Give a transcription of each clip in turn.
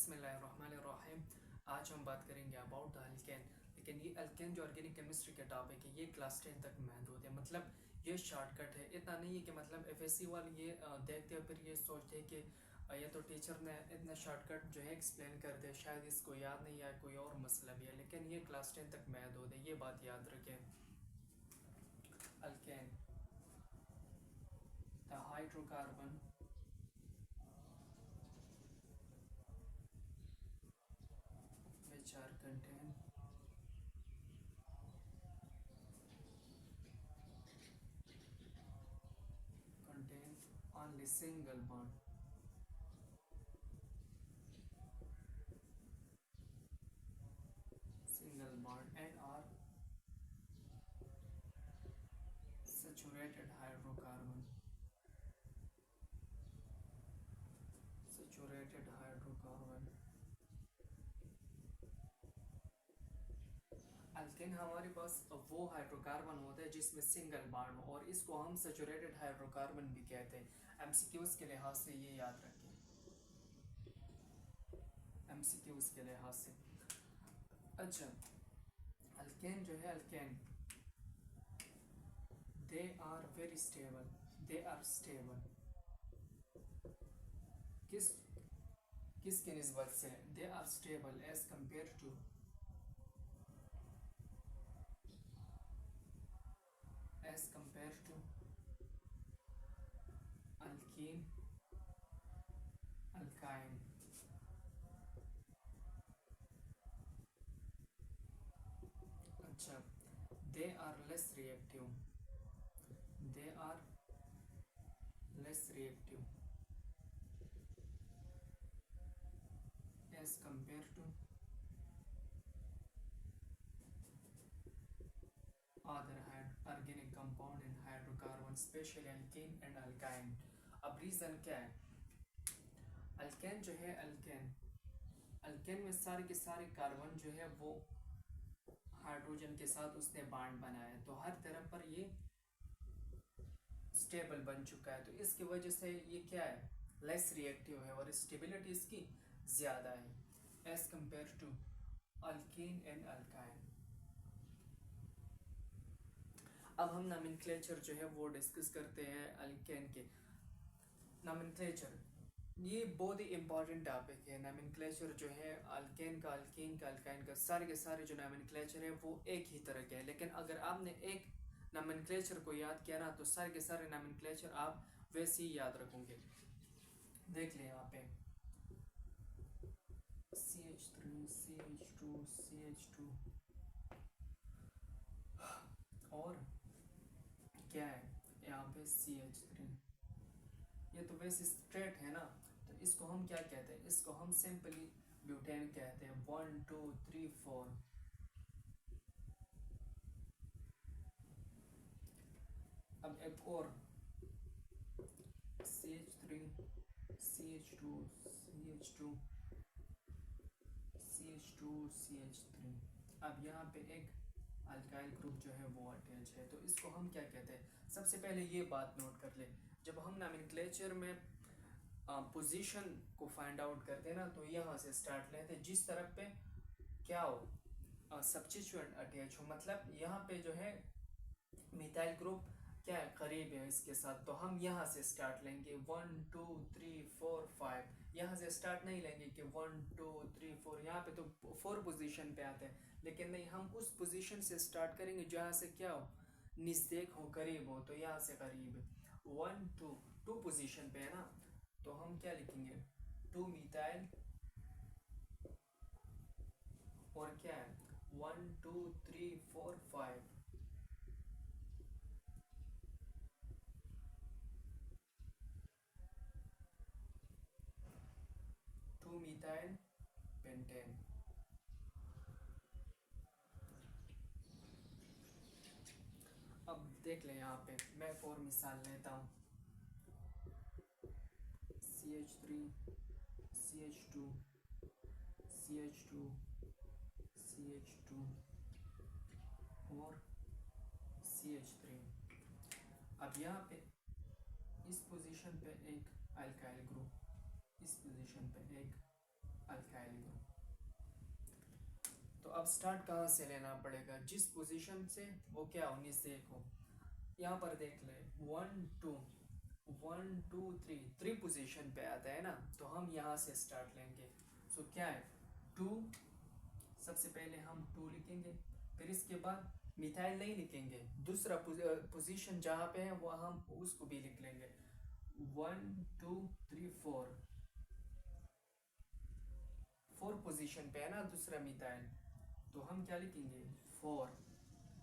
बिस्मिल्लाहिर्रहमानिर्रहीम। आज हम बात करेंगे अबाउट द अल्केन। लेकिन ये अल्केन जो ऑर्गेनिक केमिस्ट्री के टॉपिक है ये क्लास 10 तक महदूद है। मतलब ये शॉर्टकट है, इतना नहीं है कि मतलब एफएससी वाले ये देखते हैं फिर ये सोचते हैं कि ये तो टीचर ने इतना शॉर्टकट जो है एक्सप्लेन कर दिया, शायद इसको याद नहीं आया, कोई और मसला भी है। लेकिन ये क्लास 10 तक महदूद है, ये बात याद रखें। Alkane, the hydrocarbon which are contain only single bond and are saturated hydrocarbon। Alkane हमारे पास वो हाइड्रोकार्बन होता है जिसमें सिंगल बॉन्ड हो, और इसको हम सैचुरेटेड हाइड्रोकार्बन भी कहते हैं। एमसीक्यूज के लिहाज से ये याद रखें, एमसीक्यूज के लिहाज से। अच्छा, अल्केन जो है, alkane they are very stable, they are stable. किस किसकी निस्बत से? They are stable as compare to alkene alkyne. अच्छा, they are less reactive, they are less reactive as compare to other organic compound in hydrocarbon, especially alkene and alkyne। अब reason क्या है? Alkane जो है, अल्केन में सारे के सारे कार्बन जो है वो हाइड्रोजन के साथ उसने बॉन्ड बनाया है, तो हर तरफ पर ये स्टेबल बन चुका है। तो इसकी वजह से ये क्या है? लेस रिएक्टिव है और स्टेबिलिटी इसकी ज़्यादा है as compare to alkene and alkyne. अब हम नॉमेनक्लेचर जो है वो डिस्कस करते हैं अल्केन के। नॉमेनक्लेचर ये बहुत ही इंपॉर्टेंट टॉपिक है। नॉमेनक्लेचर जो है अल्केन का, अल्कीन का, अल्काइन का, सारे के सारे जो नॉमेनक्लेचर है वो एक ही तरह के हैं। लेकिन अगर आपने एक नॉमेनक्लेचर को याद किया ना तो सारे के सारे नॉमेनक्लेचर आप वैसे ही याद रखोगे। देख लें यहाँ पे CH3 CH2 CH2 और क्या है यहाँ पे CH3। ये तो वैसे स्ट्रेट है ना, तो इसको हम क्या कहते हैं? इसको हम सिंपली ब्यूटेन कहते हैं। 1 2 3 4। अब एक और CH3 CH2 CH2 CH2 CH3। अब यहाँ पे एक अल्काइल ग्रुप जो है वो अटैच है, तो इसको हम क्या कहते हैं? सबसे पहले ये बात नोट कर ले, जब हम नॉमेनक्लेचर में पोजीशन को फाइंड आउट करते हैं ना तो यहाँ से स्टार्ट लेते हैं, जिस तरफ पे क्या हो सब्स्टिट्यूएंट अटैच हो, मतलब यहाँ पे जो है मिथाइल ग्रुप क्या है, करीब है इसके साथ, तो हम यहाँ से स्टार्ट लेंगे 1 2 3 4 5। यहाँ से स्टार्ट नहीं लेंगे कि 1 2 3 4, यहाँ पे तो 4 पोजीशन पे आते हैं। लेकिन नहीं, हम उस पोजीशन से स्टार्ट करेंगे जहाँ से क्या हो, नज़दीक हो, करीब हो, तो यहाँ से करीब 1 2 2 पोजीशन पे है ना, तो हम क्या लिखेंगे? 2 मिथाइल और क्या है 1 2 3 4 5। 2 मिथाइल पेंटेन। अब देख लें यहाँ पे, मैं एक और मिसाल लेता हूँ। CH3 CH2 CH2 CH2 और CH3। अब यहाँ पे इस पोजीशन पे एक अल्काइल ग्रुप, इस पोजीशन पे एक अल्काइल ग्रुप। तो अब स्टार्ट कहाँ से लेना पड़ेगा, जिस पोजीशन से, वो क्या 19 से 1 हो। यहाँ पर देख ले 1 2 1 2 3 पोजीशन पे आता है ना, तो हम यहाँ से स्टार्ट लेंगे। सो क्या है 2, सबसे पहले हम 2 लिखेंगे, फिर इसके बाद मिथाइल नहीं लिखेंगे, दूसरा पोजीशन जहाँ पे है वो हम उसको भी लिख लेंगे। 1 2 3 4 पोजीशन पे है ना दूसरा मिथाइल, तो हम क्या लिखेंगे 4।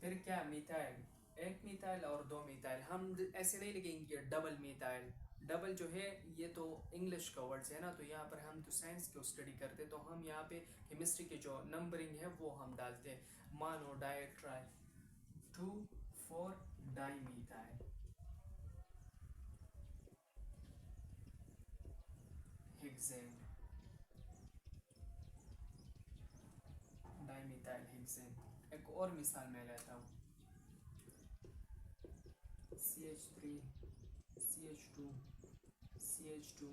फिर क्या मिथाइल, एक मिथाइल और 2 मिथाइल, हम ऐसे नहीं लिखेंगे डबल मिथाइल। डबल जो है ये तो इंग्लिश का वर्ड्स है ना, तो यहाँ पर हम तो साइंस को स्टडी करते, तो हम यहाँ पे केमिस्ट्री के जो नंबरिंग है वो हम डालते हैं। मानो डाइट्राइल 2 4 di methyl hexane, di methyl hexane. एक और मिसाल मैं लेता हूँ, CH3 CH2 CH2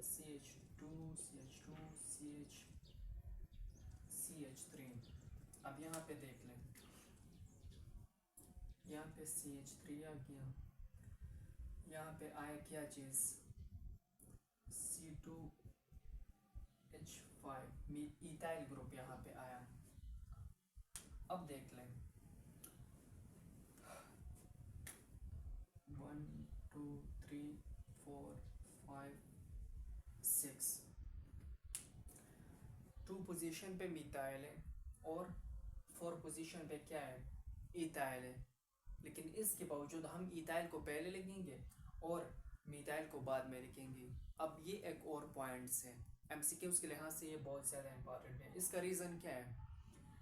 CH2 CH2 CH CH3। अब यहाँ पे देख लें, यहाँ पे CH3 आ गया, यहाँ पे आया क्या चीज़ C2H5 इथाइल ग्रुप यहाँ पे आया। अब देख लें 1 2 3 4 5 6, 2 पोजीशन पे मिथाइल है और 4 पोजीशन पे क्या है इथाइल है, लेकिन इसके बावजूद हम इथाइल को पहले लिखेंगे और मिथाइल को बाद में लिखेंगे। अब ये एक और पॉइंट्स है, एमसीक्यूज के लिहाज से ये बहुत ज़्यादा इंपॉर्टेंट है। इसका रीज़न क्या है,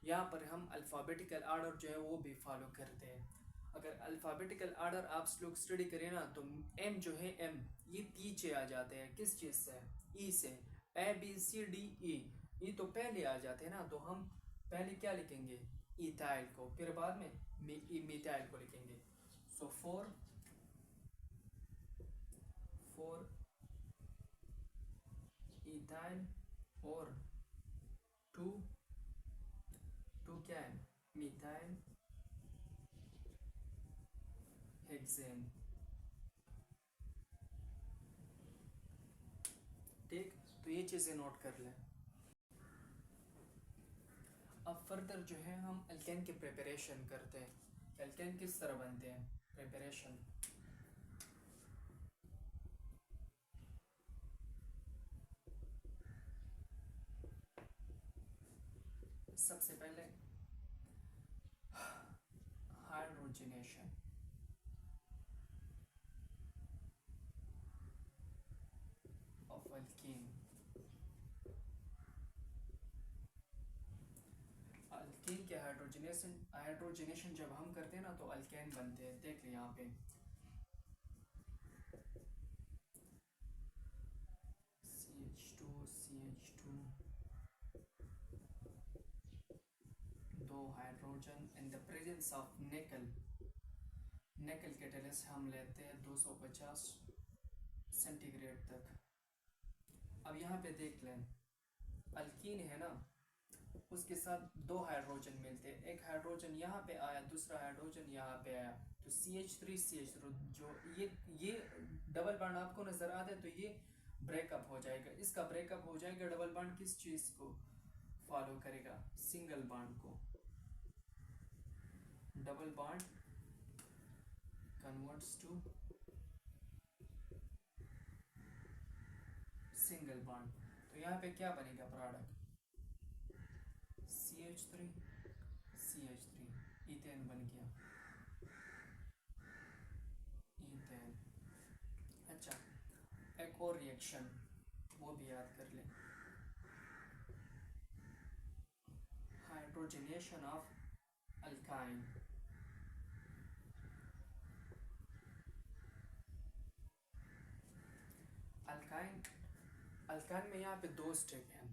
यहाँ पर हम अल्फ़ाबेटिकल आर्डर जो है वो भी फॉलो करते हैं। अगर अल्फ़ाबेटिकल आर्डर आप लोग स्टडी करें ना, तो एम जो है एम ये पीछे आ जाते हैं, किस चीज़ से, ई से। A B C D E, ये तो पहले आ जाते हैं ना, तो हम पहले क्या लिखेंगे इथाइल को, फिर बाद में मिथाइल को लिखेंगे। सो 4 इथाइल और 2 क्या है मिथाइल हेक्सेन। ठीक, तो ये चीज़ें नोट कर लें। अब फर्दर जो है हम एल्केन की प्रिपरेशन करते हैं। एल्केन किस तरह बनते हैं, प्रिपरेशन। सबसे पहले हाइड्रोजनेशन, ऑफ अल्कीन। अल्कीन के हाइड्रोजनेशन जब हम करते हैं ना, तो अल्केन बनते हैं। देख ले यहाँ पे CH2 CH2 दो hydrogen in the presence of निकल। निकल कैटलिस्ट हम लेते हैं 250 सेंटीग्रेड तक। अब यहाँ पे देख लें अल्कीन है ना, उसके साथ 2 हाइड्रोजन मिलते हैं, एक हाइड्रोजन यहाँ पे आया, दूसरा हाइड्रोजन यहाँ पे आया, तो CH3 CH3 जो ये डबल बॉन्ड आपको नजर आता है, तो ये ब्रेकअप हो जाएगा। इसका ब्रेकअप हो जाएगा, डबल बॉन्ड किस चीज़ को फॉलो करेगा, सिंगल बॉन्ड को। Double bond converts to single bond, तो यहाँ पे क्या बनेगा प्रोडक्ट CH3 CH3 इथेन बन गया, इथेन। अच्छा, एक और रिएक्शन वो भी याद कर लें, हाइड्रोजनेशन ऑफ अल्काइन। अल्काइन में यहाँ पे 2 स्टेप हैं।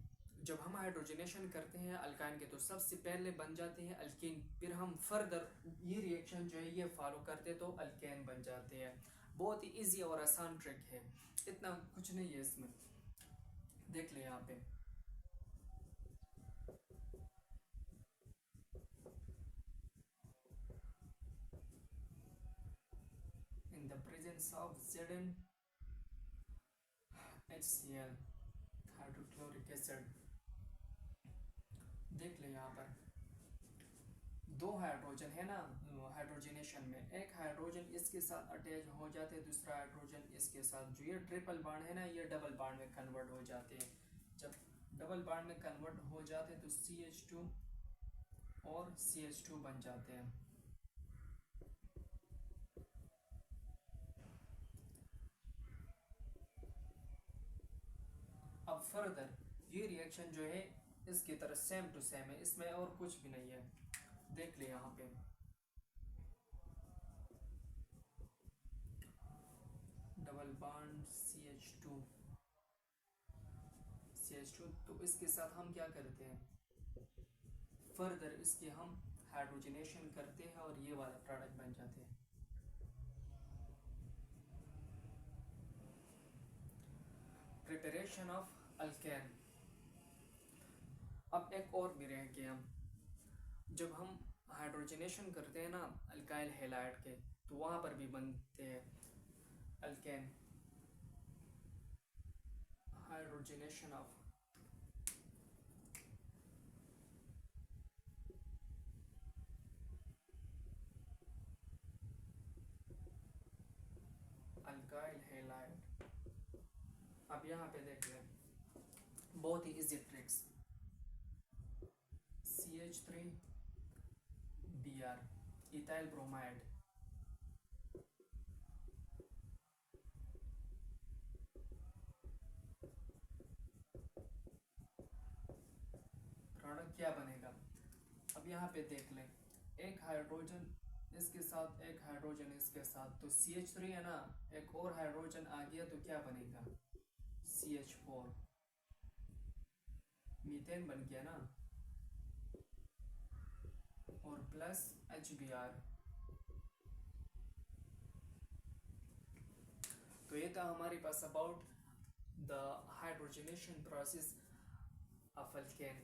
जब हम हाइड्रोजनेशन करते हैं अल्काइन के, तो सबसे पहले बन जाते हैं अल्कीन, फिर हम फर्दर ये रिएक्शन जो है ये फॉलो करते तो अल्केन बन जाते हैं। बहुत ही इजी और आसान ट्रिक है, इतना कुछ नहीं है इसमें। देख ले यहाँ पे in the presence of Zn HCl hydrochloric acid. देख ले यहाँ पर दो हाइड्रोजन है ना हाइड्रोजनेशन में, एक हाइड्रोजन इसके साथ अटैच हो जाते हैं, दूसरा हाइड्रोजन इसके साथ। जो ये ट्रिपल बॉन्ड है ना ये डबल बॉन्ड में कन्वर्ट हो जाते हैं। जब डबल बॉन्ड में कन्वर्ट हो जाते हैं तो CH2 और CH2 बन जाते हैं। अब फर्दर ये रिएक्शन जो है इसकी तरह सेम टू सेम है, इसमें और कुछ भी नहीं है। देख ले यहाँ पे डबल बॉन्ड CH2 तो इसके साथ हम क्या करते हैं, फर्दर इसके हम हाइड्रोजनेशन करते हैं और ये वाला प्रोडक्ट बन जाते हैं। Preparation of alkane. अब एक और भी रह गया, जब हम हाइड्रोजनेशन करते हैं ना अल्काइल हैलाइड के तो वहाँ पर भी बनते हैं alkane. Hydrogenation of alkyl halide. अब यहाँ पे देख लें बहुत ही easy tricks. CH3Br ethyl bromide, product क्या बनेगा। अब यहाँ पे देख लें एक हाइड्रोजन इसके साथ एक हाइड्रोजन इसके साथ, तो CH3 है ना, एक और हाइड्रोजन आ गया तो क्या बनेगा CH4, मीथेन बन गया ना, और प्लस HBr। तो ये था हमारे पास about the hydrogenation process of alkane.